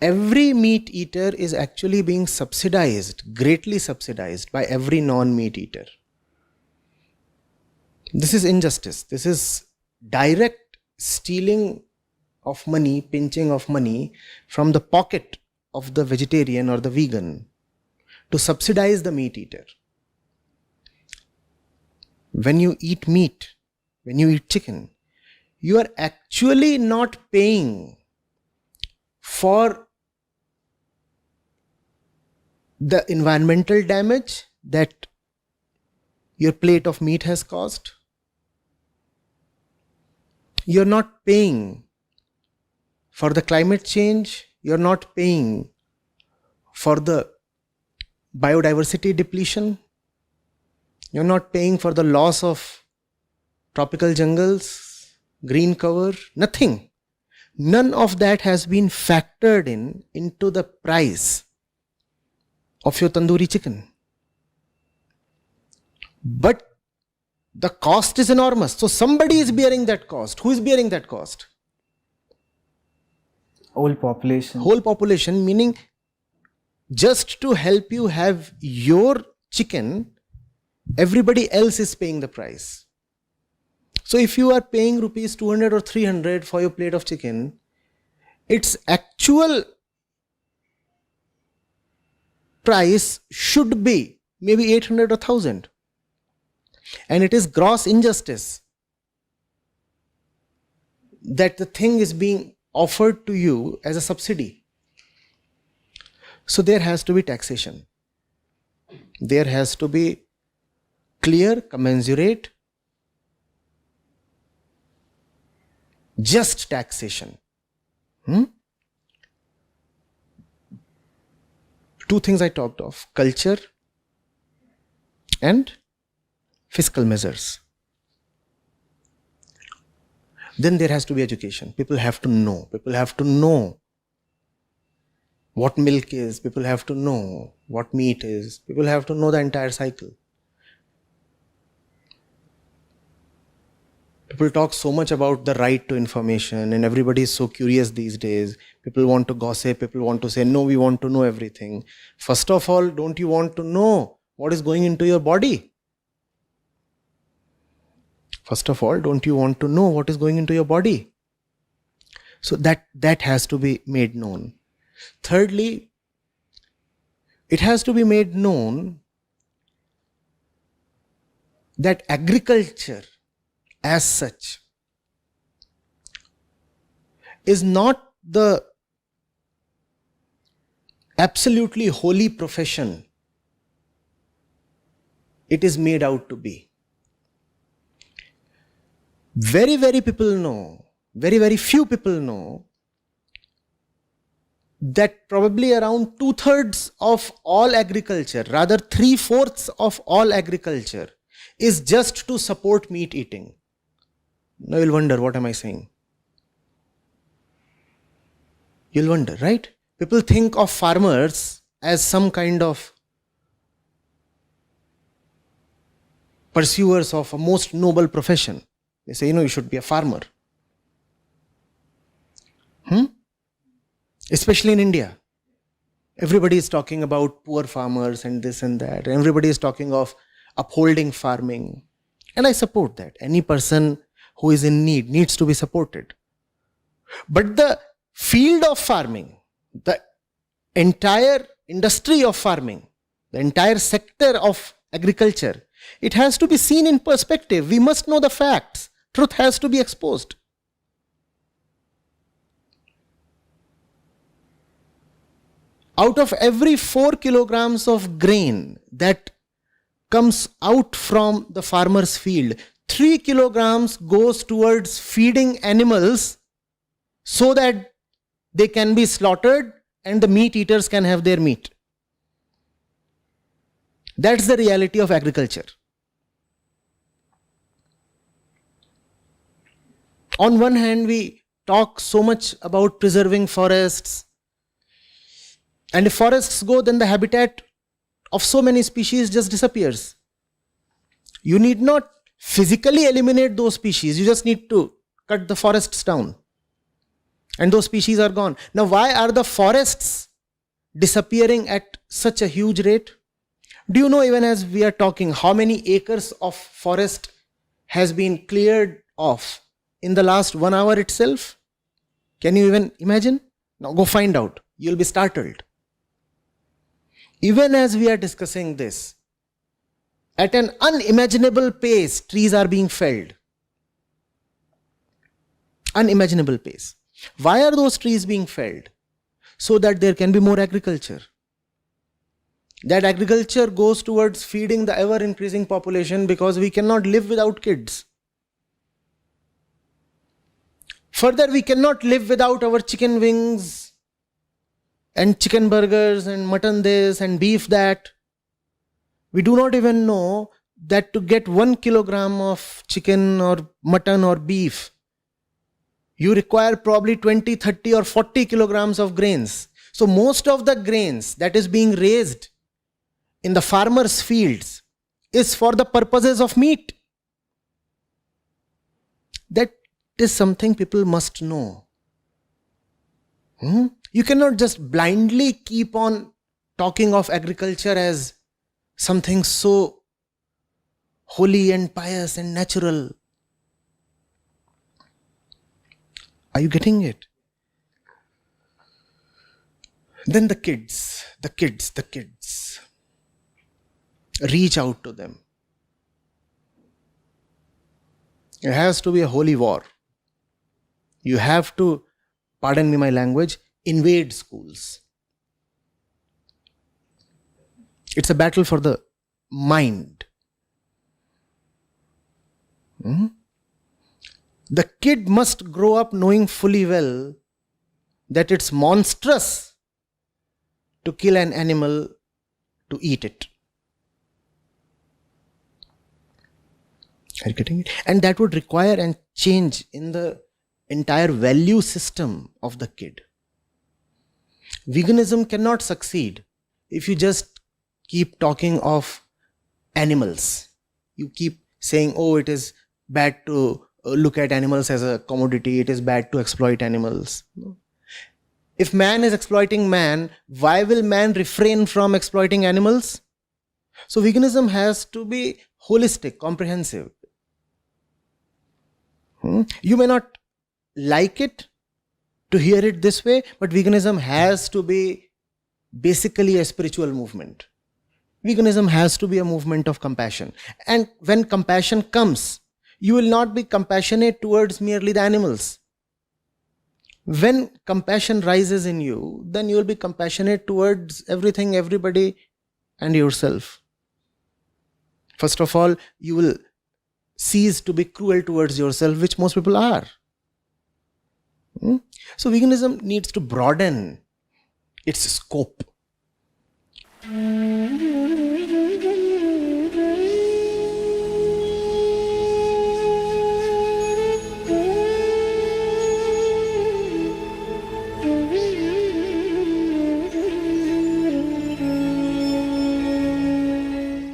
every meat eater is actually being subsidized, greatly subsidized by every non-meat eater. This is injustice. This is direct stealing of money, pinching of money from the pocket of the vegetarian or the vegan to subsidize the meat eater. When you eat meat, when you eat chicken, you are actually not paying for the environmental damage that your plate of meat has caused. You're not paying for the climate change. You're not paying for the biodiversity depletion. You're not paying for the loss of tropical jungles, green cover, nothing. None of that has been factored into the price of your tandoori chicken. But the cost is enormous. So somebody is bearing that cost. Who is bearing that cost? Whole population. Whole population, meaning just to help you have your chicken, everybody else is paying the price. So if you are paying rupees 200 or 300 for your plate of chicken, its actual price should be maybe 800 or 1000. And it is gross injustice that the thing is being offered to you as a subsidy. So there has to be taxation. There has to be clear, commensurate, just taxation. Two things I talked of: culture and fiscal measures. Then there has to be education. People have to know. People have to know what milk is. People have to know what meat is. People have to know the entire cycle. People talk so much about the right to information, and everybody is so curious these days. People want to gossip. People want to say, no, we want to know everything. First of all, don't you want to know what is going into your body? First of all, don't you want to know what is going into your body? So that has to be made known. Thirdly, it has to be made known that agriculture as such is not the absolutely holy profession it is made out to be. Very, very people know, very, very few people know that probably around 2/3 of all agriculture, rather 3/4 of all agriculture, is just to support meat eating. Now you'll wonder, what am I saying? You'll wonder, right? People think of farmers as some kind of pursuers of a most noble profession. They say, you should be a farmer. Especially in India. Everybody is talking about poor farmers and this and that. Everybody is talking of upholding farming. And I support that. Any person who is in need needs to be supported. But the field of farming, the entire industry of farming, the entire sector of agriculture, it has to be seen in perspective. We must know the facts. Truth has to be exposed. Out of every 4 kilograms of grain that comes out from the farmer's field, 3 kilograms goes towards feeding animals so that they can be slaughtered and the meat eaters can have their meat. That's the reality of agriculture. On one hand, we talk so much about preserving forests. And if forests go, then the habitat of so many species just disappears. You need not physically eliminate those species. You just need to cut the forests down. And those species are gone. Now, why are the forests disappearing at such a huge rate? Do you know, even as we are talking, how many acres of forest has been cleared off in the last 1 hour itself? Can you even imagine? Now go find out. You'll be startled. Even as we are discussing this, at an unimaginable pace, trees are being felled. Unimaginable pace. Why are those trees being felled? So that there can be more agriculture. That agriculture goes towards feeding the ever increasing population, because we cannot live without kids. Further, we cannot live without our chicken wings and chicken burgers and mutton this and beef that. We do not even know that to get 1 kilogram of chicken or mutton or beef, you require probably 20, 30 or 40 kilograms of grains. So most of the grains that is being raised in the farmers' fields is for the purposes of meat. That is something people must know. You cannot just blindly keep on talking of agriculture as something so holy and pious and natural. Are you getting it? Then the kids. Reach out to them. It has to be a holy war. You have to, pardon me my language, invade schools. It's a battle for the mind. The kid must grow up knowing fully well that it's monstrous to kill an animal to eat it. Are you getting it? And that would require a change in the entire value system of the kid. Veganism cannot succeed if you just keep talking of animals. You keep saying, oh, it is bad to look at animals as a commodity, it is bad to exploit animals. If man is exploiting man, why will man refrain from exploiting animals? So veganism has to be holistic, comprehensive. You may not like it to hear it this way, but veganism has to be basically a spiritual movement. Veganism has to be a movement of compassion. And when compassion comes, you will not be compassionate towards merely the animals. When compassion rises in you, then you will be compassionate towards everything, everybody, and yourself. First of all, you will cease to be cruel towards yourself, which most people are. So veganism needs to broaden its scope.